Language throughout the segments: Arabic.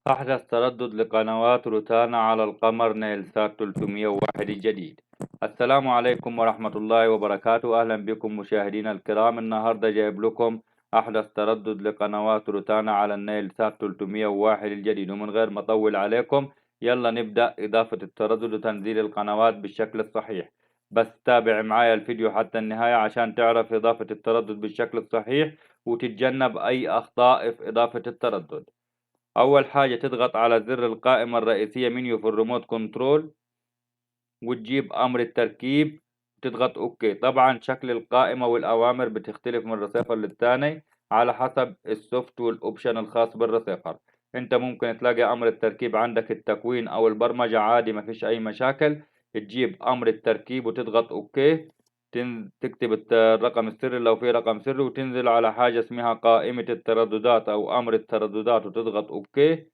أحدث تردد لقنوات روتانا على القمر نيلسات 301 الجديد. السلام عليكم ورحمة الله وبركاته، أهلا بكم مشاهدينا الكرام. النهاردة جايب لكم أحدث تردد لقنوات روتانا على النيلسات 301 الجديد، ومن غير ما أطول عليكم يلا نبدأ إضافة التردد وتنزيل القنوات بالشكل الصحيح. بس تابع معايا الفيديو حتى النهاية عشان تعرف إضافة التردد بالشكل الصحيح وتتجنب أي أخطاء في إضافة التردد. أول حاجة تضغط على زر القائمة الرئيسية منيو في الريموت كنترول وتجيب أمر التركيب وتضغط أوكي. طبعا شكل القائمة والأوامر بتختلف من رسيفر للتاني على حسب السوفت والأوبشن الخاص بالرسيفر. أنت ممكن تلاقي أمر التركيب عندك التكوين أو البرمجة عادي، مفيش أي مشاكل. تجيب أمر التركيب وتضغط أوكي، تكتب الرقم السري لو في رقم سري، وتنزل على حاجة اسمها قائمة الترددات أو أمر الترددات وتضغط أوكي.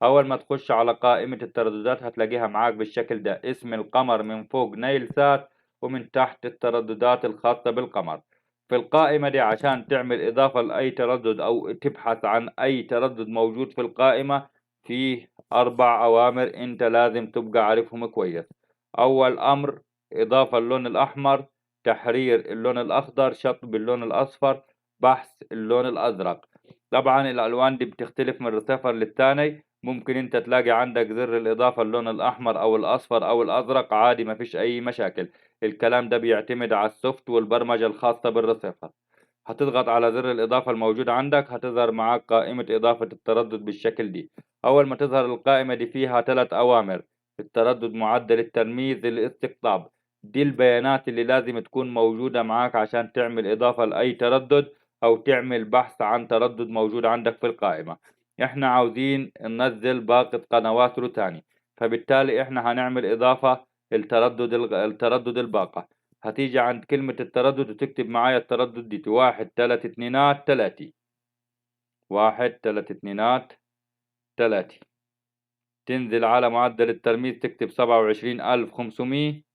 أول ما تخش على قائمة الترددات هتلاقيها معاك بالشكل ده، اسم القمر من فوق نايل سات ومن تحت الترددات الخاصة بالقمر. في القائمة دي عشان تعمل إضافة لأي تردد أو تبحث عن أي تردد موجود في القائمة، فيه 4 أوامر أنت لازم تبقى عارفهم كويس. أول أمر إضافة اللون الأحمر، تحرير اللون الأخضر، شطب اللون الأصفر، بحث اللون الأزرق. طبعا الألوان دي بتختلف من رسيفر للتاني، ممكن انت تلاقي عندك زر الإضافة اللون الأحمر أو الأصفر أو الأزرق عادي، مفيش أي مشاكل. الكلام ده بيعتمد على السوفت والبرمجة الخاصة بالرسيفر. هتضغط على زر الإضافة الموجود عندك، هتظهر معاك قائمة إضافة التردد بالشكل دي. أول ما تظهر القائمة دي فيها 3 أوامر: التردد، معدل الترميز، الاستقطاب. دي البيانات اللي لازم تكون موجودة معاك عشان تعمل إضافة لأي تردد أو تعمل بحث عن تردد موجود عندك في القائمة. احنا عاوزين ننزل باقة قنوات روتاني، فبالتالي احنا هنعمل إضافة التردد الباقة. هتيجي عند كلمة التردد وتكتب معايا التردد دي 1 3 2 3، 1 3 2 3. تنزل على معدل الترميز تكتب 27500.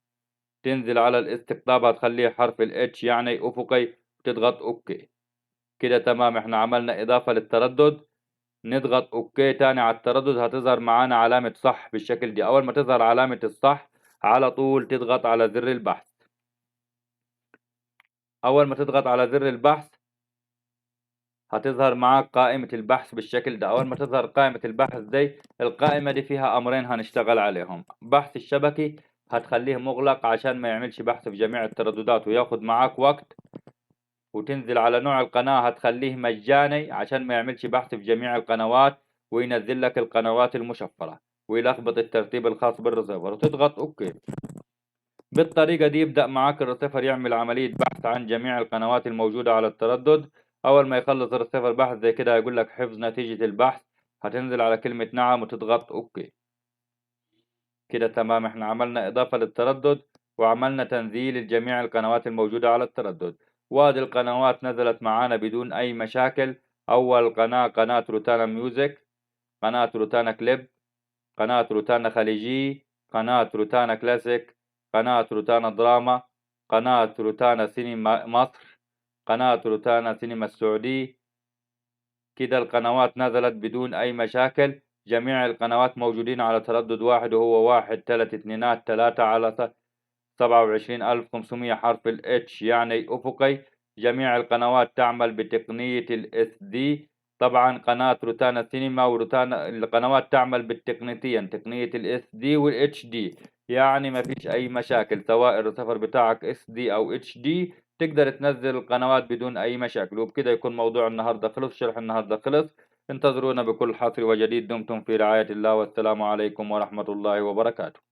تنزل على الاستقطاب هتخليه حرف الاتش يعني أفقي وتضغط أوكي. كده تمام، احنا عملنا إضافة للتردد. نضغط اوكي تاني على التردد، هتظهر معانا علامة صح بالشكل دي. اول ما تظهر علامة الصح على طول تضغط على زر البحث. اول ما تضغط على زر البحث هتظهر معاك قائمة البحث بالشكل ده. اول ما تظهر قائمة البحث دي، القائمة دي فيها امرين هنشتغل عليهم: بحث الشبكي هتخليه مغلق عشان ما يعملش بحث في جميع الترددات وياخد معاك وقت، وتنزل على نوع القناة هتخليه مجاني عشان ما يعملش بحث في جميع القنوات وينزل لك القنوات المشفرة ويلخبط الترتيب الخاص بالرسيفر، وتضغط اوكي. بالطريقة دي يبدأ معاك الرسيفر يعمل عملية بحث عن جميع القنوات الموجودة على التردد. أول ما يخلص الرسيفر بحث زي كده هيقول لك حفظ نتيجة البحث، هتنزل على كلمة نعم وتضغط اوكي. كده تمام، احنا عملنا إضافة للتردد وعملنا تنزيل لجميع القنوات الموجودة على التردد. وادي القنوات نزلت معانا بدون أي مشاكل. أول قناة قناة روتانا ميوزك، قناة روتانا كليب، قناة روتانا خليجي، قناة روتانا كلاسيك، قناة روتانا دراما، قناة روتانا سينما مصر، قناة روتانا سينما السعودي. كده القنوات نزلت بدون أي مشاكل. جميع القنوات موجودين على تردد واحد وهو 1 3 2 3 على 27500 حرف الاتش يعني أفقي. جميع القنوات تعمل بتقنية الاس دي. طبعا قناة روتانا سينما وروتانا القنوات تعمل بالتقنيتين، تقنية الاس دي والاتش دي، يعني ما فيش أي مشاكل. سواء الرسيفر بتاعك اس دي أو اتش دي تقدر تنزل القنوات بدون أي مشاكل. وبكده يكون موضوع النهاردة خلص، شرح النهاردة خلص. انتظرونا بكل حصر وجديد. دمتم في رعاية الله، والسلام عليكم ورحمة الله وبركاته.